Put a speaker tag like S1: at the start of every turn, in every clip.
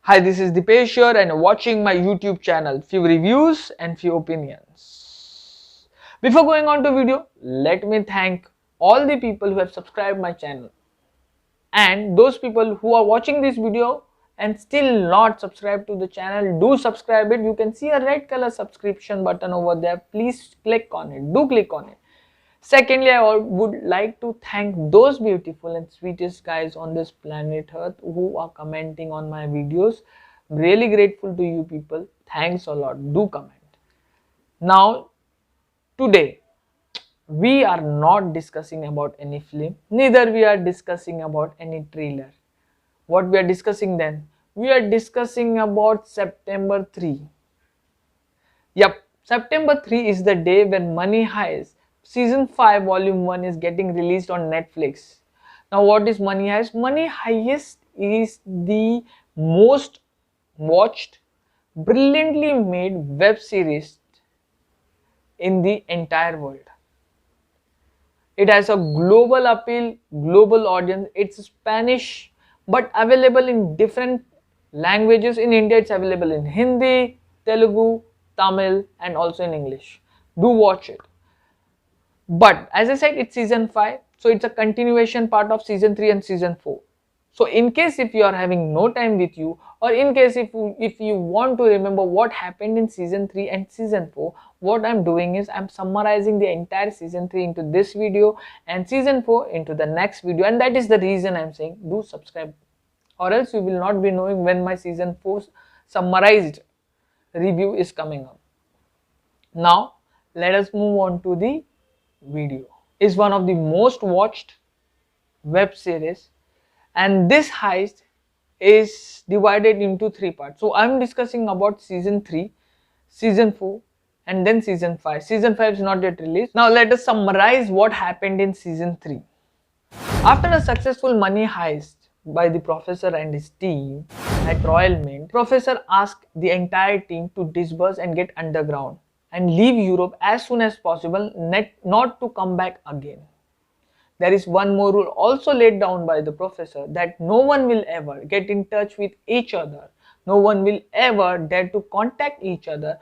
S1: Hi, this is Dipesh here and you're watching my YouTube channel. Few reviews and few opinions. Before going on to video, let me thank all the people who have subscribed my channel. And those people who are watching this video and still not subscribed to the channel, do subscribe it. You can see a red color subscription button over there. Please click on it. Do click on it. Secondly, I would like to thank those beautiful and sweetest guys on this planet Earth who are commenting on my videos. Really grateful to you people. Thanks a lot. Do comment. Now, today, we are not discussing about any film, neither we are discussing about any trailer. What we are discussing then? We are discussing about September 3. Yep, September 3 is the day when Money Heist Season 5 Volume 1 is getting released on Netflix. Now what is Money Heist? Money Heist is the most watched, brilliantly made web series in the entire world. It has a global appeal, global audience. It's Spanish but available in different languages. In India it's available in Hindi, Telugu, Tamil and also in English. Do watch it. But as I said, it's season 5, so it's a continuation part of season 3 and season 4. So in case if you are having no time with you, or in case if you want to remember what happened in season 3 and season 4, what I'm doing is I'm summarizing the entire season 3 into this video and season 4 into the next video, and that is the reason I'm saying do subscribe, or else you will not be knowing when my season 4 summarized review is coming up. Now let us move on to the video. Is one of the most watched web series, and this heist is divided into 3 parts. So I'm discussing about season 3, season 4 and then season 5. Season 5 is not yet released. Now let us summarize what happened in season 3. After a successful money heist by the professor and his team at Royal Mint, Professor asked the entire team to disperse and get underground and leave Europe as soon as possible, not to come back again. There is one more rule also laid down by the professor, that no one will ever get in touch with each other. No one will ever dare to contact each other,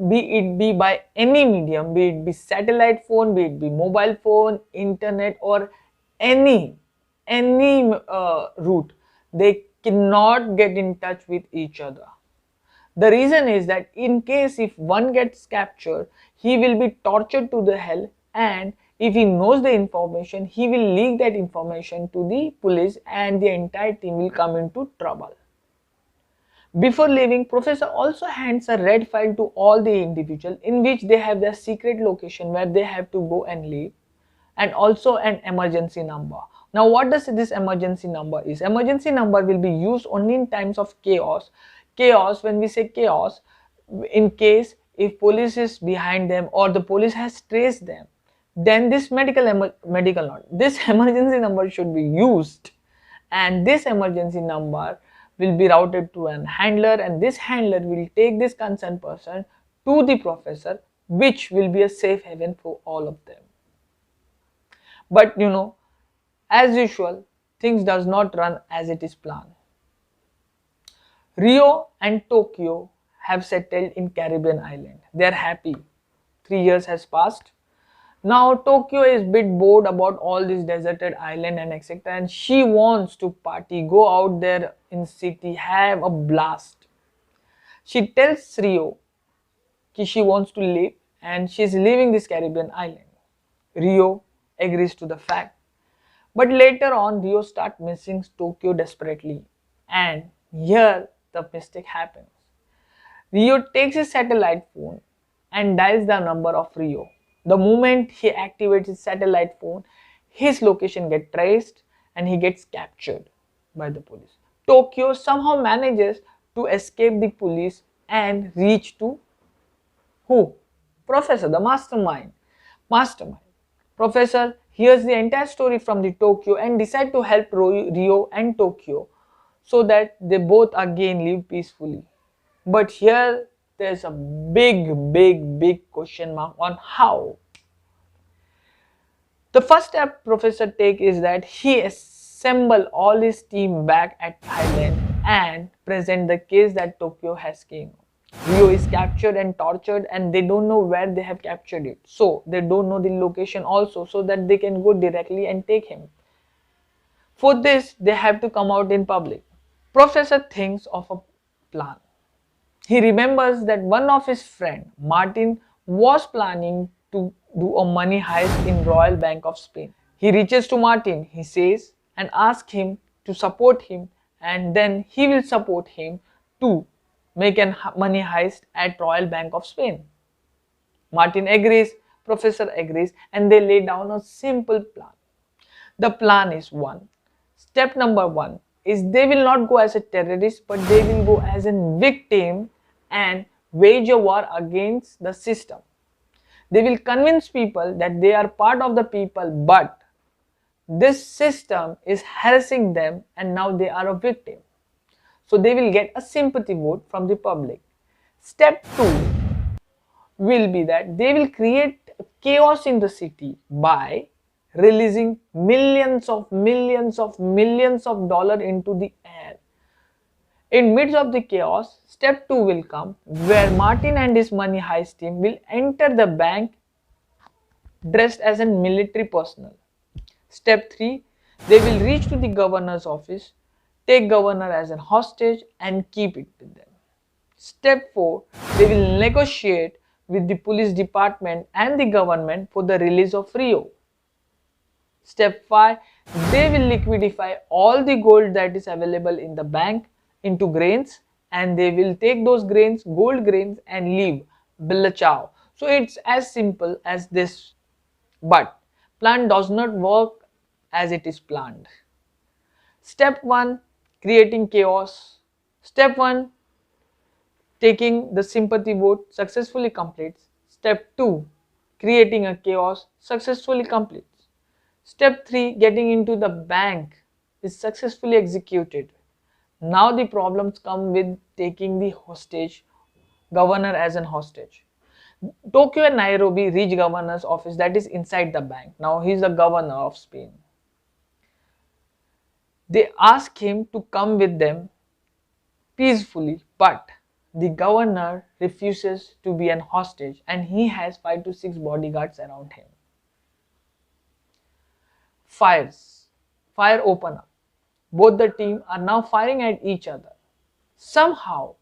S1: be it be by any medium, be it be satellite phone, be it be mobile phone, internet or any route. They cannot get in touch with each other. The reason is that in case if one gets captured, he will be tortured to the hell, and if he knows the information, he will leak that information to the police and the entire team will come into trouble. Before leaving, Professor also hands a red file to all the individuals in which they have their secret location where they have to go and live, and also an emergency number. Now what does this emergency number is? Emergency number will be used only in times of chaos. Chaos, when we say chaos, in case if police is behind them or the police has traced them, then this this emergency number should be used, and this emergency number will be routed to an handler, and this handler will take this concerned person to the professor, which will be a safe haven for all of them. But as usual, things does not run as it is planned. Rio and Tokyo have settled in Caribbean island. They are happy. 3 years has passed. Now Tokyo is bit bored about all this deserted island and etc. And she wants to party, go out there in city, have a blast. She tells Rio that she wants to leave and she is leaving this Caribbean island. Rio agrees to the fact. But later on, Rio starts missing Tokyo desperately, and here the mistake happens. Rio takes his satellite phone and dials the number of Rio. The moment he activates his satellite phone, his location gets traced and he gets captured by the police. Tokyo somehow manages to escape the police and reach to who? Professor, the mastermind. Professor hears the entire story from the Tokyo and decides to help Rio and Tokyo so that they both again live peacefully. But here there's a big question mark on how. The first step Professor takes is that he assembles all his team back at Thailand and present the case that Tokyo has came. Rio is captured and tortured and they don't know where they have captured it. So they don't know the location also, so that they can go directly and take him. For this, they have to come out in public. Professor thinks of a plan. He remembers that one of his friend, Martin, was planning to do a money heist in Royal Bank of Spain. He reaches to Martin, he says, and asks him to support him, and then he will support him to make a money heist at Royal Bank of Spain. Martin agrees, Professor agrees, and they lay down a simple plan. The plan is one. Step number one is they will not go as a terrorist, but they will go as a victim and wage a war against the system. They will convince people that they are part of the people, but this system is harassing them and now they are a victim. So they will get a sympathy vote from the public. Step 2 will be that they will create chaos in the city by releasing millions of dollars into the air. In midst of the chaos, step 2 will come where Martin and his money heist team will enter the bank dressed as a military personnel. Step 3, they will reach to the governor's office, take governor as a hostage and keep it with them. Step 4, they will negotiate with the police department and the government for the release of Rio. Step 5, they will liquidify all the gold that is available in the bank into grains, and they will take those grains, gold grains, and leave. Billa ciao. So it's as simple as this. But plan does not work as it is planned. Step 1, creating chaos. Step 1, taking the sympathy vote successfully completes. Step 2, creating a chaos successfully completes. Step 3, getting into the bank is successfully executed. Now the problems come with taking the hostage, governor as an hostage. Tokyo and Nairobi reach governor's office that is inside the bank. Now he is the governor of Spain. They ask him to come with them peacefully, but the governor refuses to be an hostage and he has 5 to 6 bodyguards around him. Fire open up. Both the team are now firing at each other. Somehow,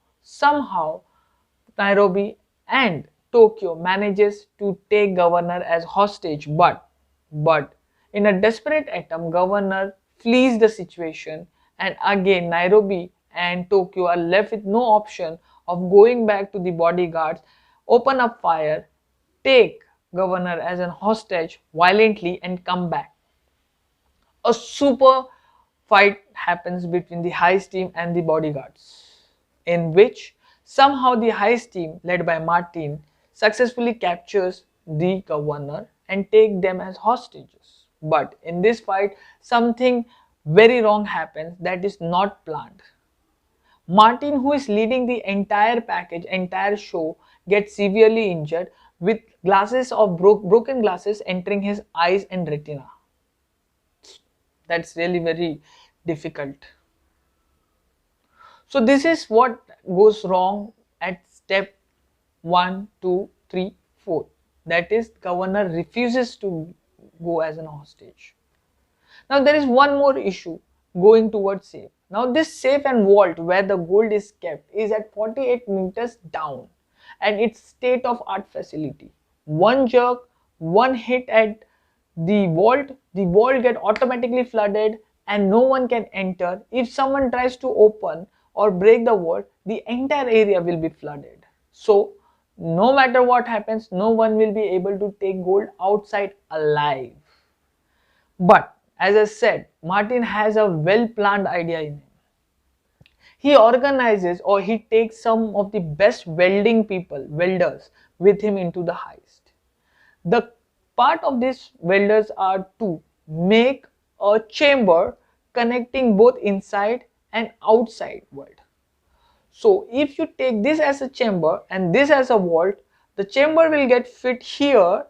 S1: Nairobi and Tokyo manages to take governor as hostage, but in a desperate attempt, governor flees the situation, and again Nairobi and Tokyo are left with no option of going back to the bodyguards, open up fire, take governor as an hostage violently and come back. A super fight happens between the heist team and the bodyguards, in which somehow the heist team led by Martin successfully captures the governor and take them as hostages. But in this fight, something very wrong happens that is not planned. Martin, who is leading the entire package, entire show, gets severely injured with glasses of broken glasses entering his eyes and retina. That's really very difficult. So this is what goes wrong at step 1, 2, 3, 4. That is, governor refuses to go as an hostage. Now there is one more issue going towards safe. Now this safe and vault where the gold is kept is at 48 meters down and it's state of art facility. One jerk, one hit at the vault get automatically flooded and no one can enter. If someone tries to open or break the vault, the entire area will be flooded. So no matter what happens, no one will be able to take gold outside alive. But as I said, Martin has a well-planned idea in him. He organizes or he takes some of the best welders with him into the heist. The part of these welders are to make a chamber connecting both inside and outside world. So if you take this as a chamber and this as a vault, the chamber will get fit here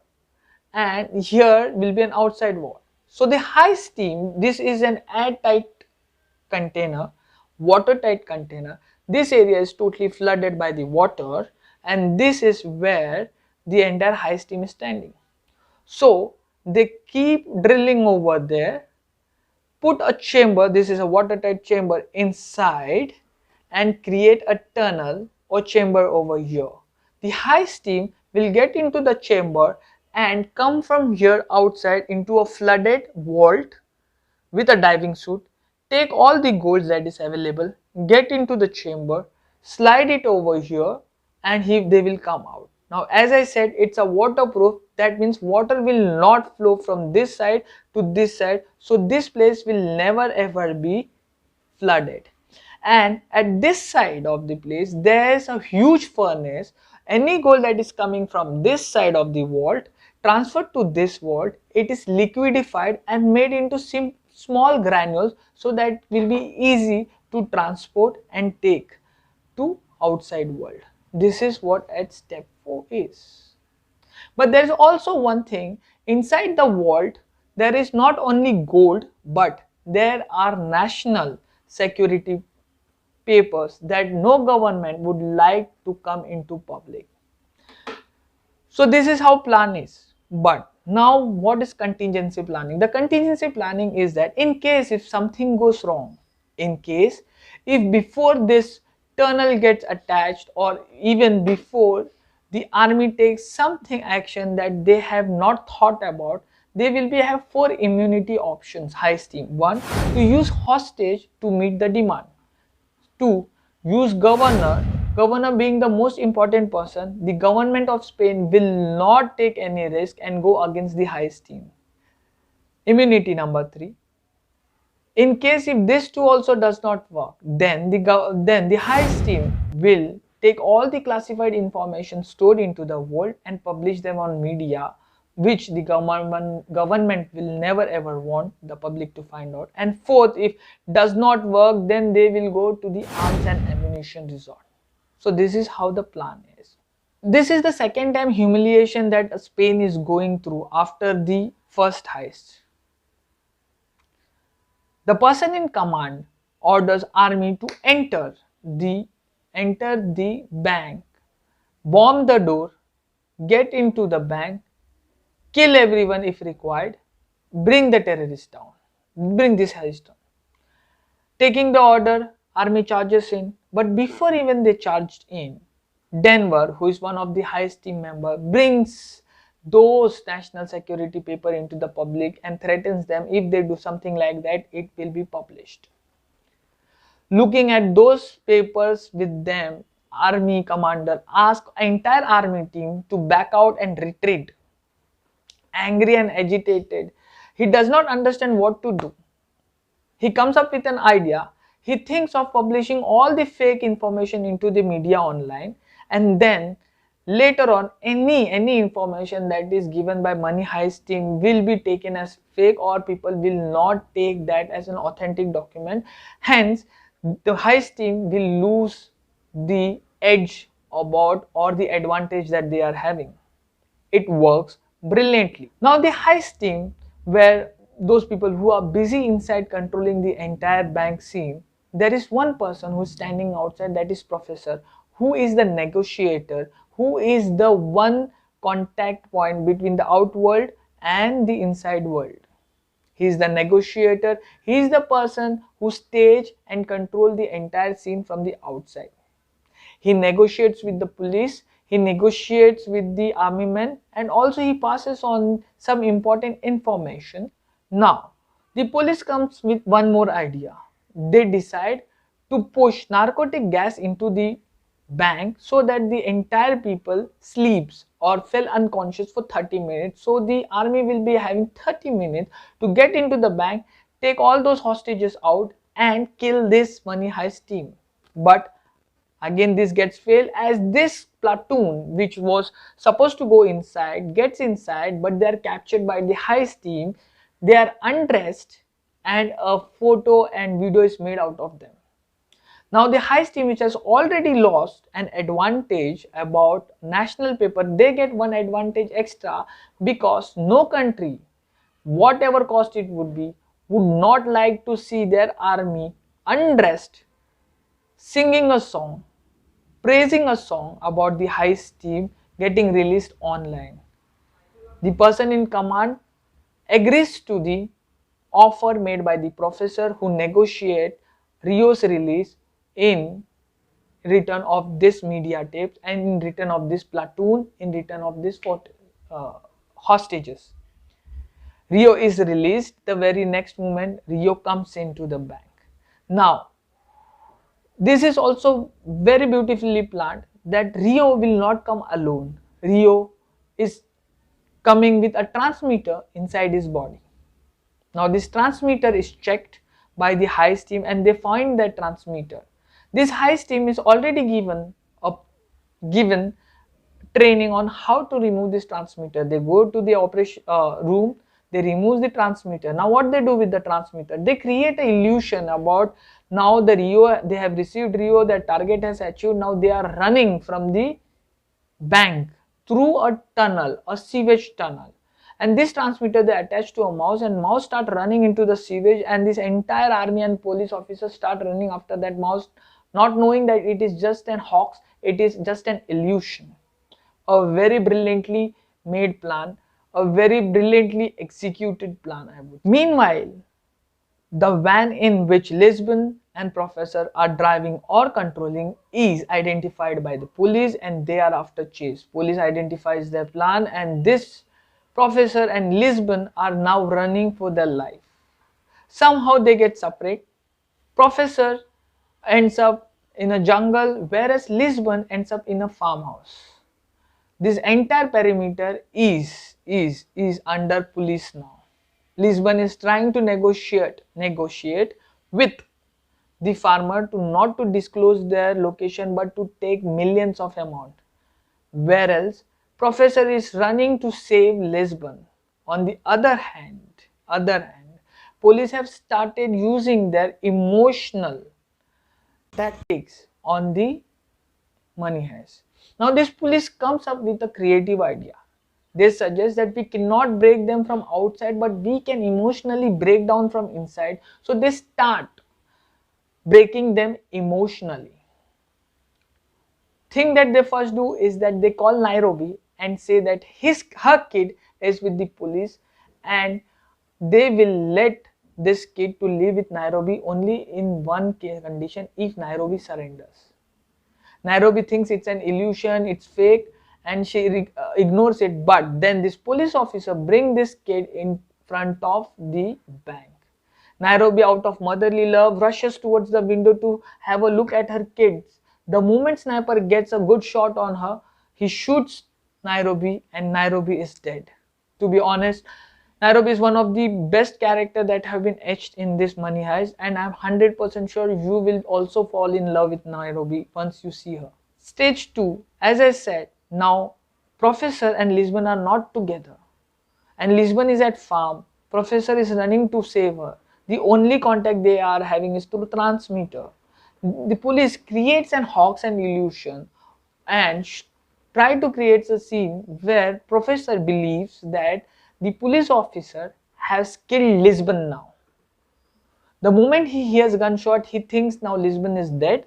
S1: and here will be an outside wall. So the heist team, this is an airtight container watertight container. This area is totally flooded by the water, and this is where the entire heist team is standing. So they keep drilling over there, put a chamber, this is a watertight chamber inside, and create a tunnel or chamber over here. The heist team will get into the chamber and come from here outside into a flooded vault with a diving suit, take all the gold that is available, get into the chamber, slide it over here, and they will come out. Now, as I said, it's a waterproof. That means water will not flow from this side to this side. So this place will never ever be flooded. And at this side of the place, there is a huge furnace. Any gold that is coming from this side of the vault, transferred to this vault, it is liquidified and made into small granules, so that it will be easy to transport and take to outside world. This is what at step 4 is. But there is also one thing, inside the vault there is not only gold, but there are national security papers that no government would like to come into public. So this is how plan is. But now what is contingency planning? The contingency planning is that in case if something goes wrong, in case if before this tunnel gets attached, or even before the army takes something action that they have not thought about, they will have 4 immunity options. Heist team: 1, to use hostage to meet the demand. 2, use governor being the most important person. The government of Spain will not take any risk and go against the heist team. Immunity number 3, in case if this too also does not work, then the heist team will take all the classified information stored into the vault and publish them on media, which the government will never ever want the public to find out. And 4th, if does not work, then they will go to the arms and ammunition resort. So this is how the plan is. This is the second time humiliation that Spain is going through after the first heist. The person in command orders army to enter the bank, bomb the door, get into the bank, kill everyone if required, bring the terrorists down, bring this heist down. Taking the order, army charges in, but before even they charged in, Denver, who is one of the heist team member, brings those national security paper into the public and threatens them, if they do something like that, it will be published. Looking at those papers with them, army commander asks entire army team to back out and retreat. Angry and agitated, he does not understand what to do. He comes up with an idea. He thinks of publishing all the fake information into the media online, and then later on any information that is given by money heist team will be taken as fake, or people will not take that as an authentic document. Hence the heist team will lose the edge about, or the advantage that they are having. It works brilliantly. Now the heist team, where those people who are busy inside controlling the entire bank scene, there is one person who is standing outside, that is Professor, who is the negotiator, who is the one contact point between the outworld and the inside world. He is the negotiator. He is the person who stage and control the entire scene from the outside. He negotiates with the police, he negotiates with the army men, and also he passes on some important information. Now, the police comes with one more idea. They decide to push narcotic gas into the bank so that the entire people sleeps or fell unconscious for 30 minutes. So the army will be having 30 minutes to get into the bank, take all those hostages out and kill this money heist team. But again this gets failed, as this platoon which was supposed to go inside gets inside, but they are captured by the heist team. They are undressed and a photo and video is made out of them. Now the heist team, which has already lost an advantage about national paper, they get one advantage extra, because no country, whatever cost it would be, would not like to see their army undressed singing a song, praising a song about the Heist team getting released online. The person in command agrees to the offer made by the professor, who negotiate Rio's release in return of this media tapes and in return of this platoon, in return of this hostages. Rio is released. The very next moment, Rio comes into the bank. Now, this is also very beautifully planned that Rio will not come alone. Rio is coming with a transmitter inside his body. Now this transmitter is checked by the Heist team and they find that transmitter. This Heist team is already given training on how to remove this transmitter. They go to the operation room, they remove the transmitter. Now what they do with the transmitter? They create an illusion about now the Rio, they have received Rio, their target has achieved, now they are running from the bank through a tunnel, a sewage tunnel. And this transmitter they attach to a mouse and mouse start running into the sewage, and this entire army and police officers start running after that mouse, not knowing that it is just an hoax, it is just an illusion. A very brilliantly made plan, a very brilliantly executed plan, I would. Meanwhile, the van in which Lisbon and Professor are driving or controlling is identified by the police and they are after chase. Police identifies their plan and this Professor and Lisbon are now running for their life. Somehow they get separate. Professor ends up in a jungle whereas Lisbon ends up in a farmhouse. This entire perimeter is under police now. Lisbon is trying to negotiate with the farmer to not to disclose their location but to take millions of amount. Whereas Professor is running to save Lisbon. On the other hand, police have started using their emotional tactics on the money heist. Now this police comes up with a creative idea. They suggest that we cannot break them from outside but we can emotionally break down from inside. So they start breaking them emotionally. Thing that they first do is that they call Nairobi and say that her kid is with the police and they will let this kid to live with Nairobi only in one condition, if Nairobi surrenders. Nairobi thinks it's an illusion, it's fake, and she ignores it. But then this police officer brings this kid in front of the bank. Nairobi, out of motherly love, rushes towards the window to have a look at her kids. The moment sniper gets a good shot on her, he shoots Nairobi and Nairobi is dead. To be honest, Nairobi is one of the best characters that have been etched in this money heist, and I'm 100% sure you will also fall in love with Nairobi once you see her. Stage 2, as I said, now Professor and Lisbon are not together. And Lisbon is at farm. Professor is running to save her. The only contact they are having is through transmitter. The police creates an hoax and illusion and try to create a scene where Professor believes that the police officer has killed Lisbon now. The moment he hears gunshot, he thinks now Lisbon is dead.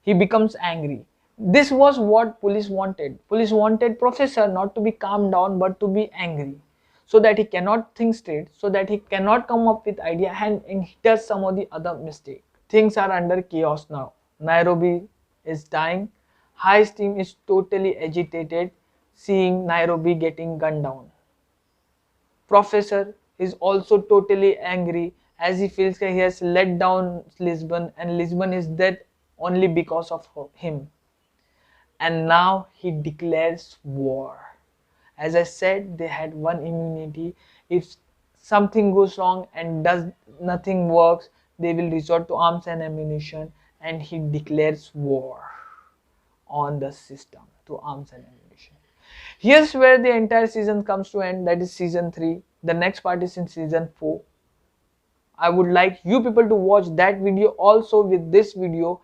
S1: He becomes angry. This was what police wanted. Police wanted Professor not to be calmed down but to be angry, so that he cannot think straight, so that he cannot come up with idea and he does some of the other mistake. Things are under chaos now. Nairobi is dying. Heist team is totally agitated seeing Nairobi getting gunned down. Professor is also totally angry as he feels that he has let down Lisbon and Lisbon is dead only because of him. And now he declares war. As I said, they had one immunity. If something goes wrong and nothing works, they will resort to arms and ammunition, and he declares war on the system to arms and ammunition. Here's where the entire season comes to end. That is season 3. The next part is in season 4. I would like you people to watch that video also with this video.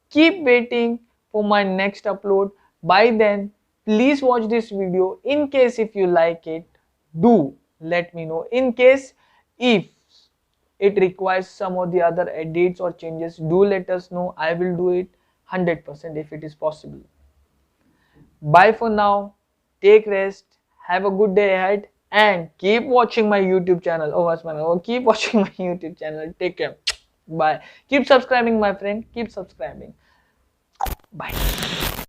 S1: Keep waiting for my next upload. By then, please watch this video. In case if you like it, do let me know. In case if it requires some or the other edits or changes, do let us know. I will do it 100% if it is possible. Bye for now. Take rest. Have a good day ahead and keep watching my YouTube channel. Oh, what's my name? Oh, keep watching my YouTube channel. Take care. Bye. Keep subscribing, my friend. Keep subscribing. Bye.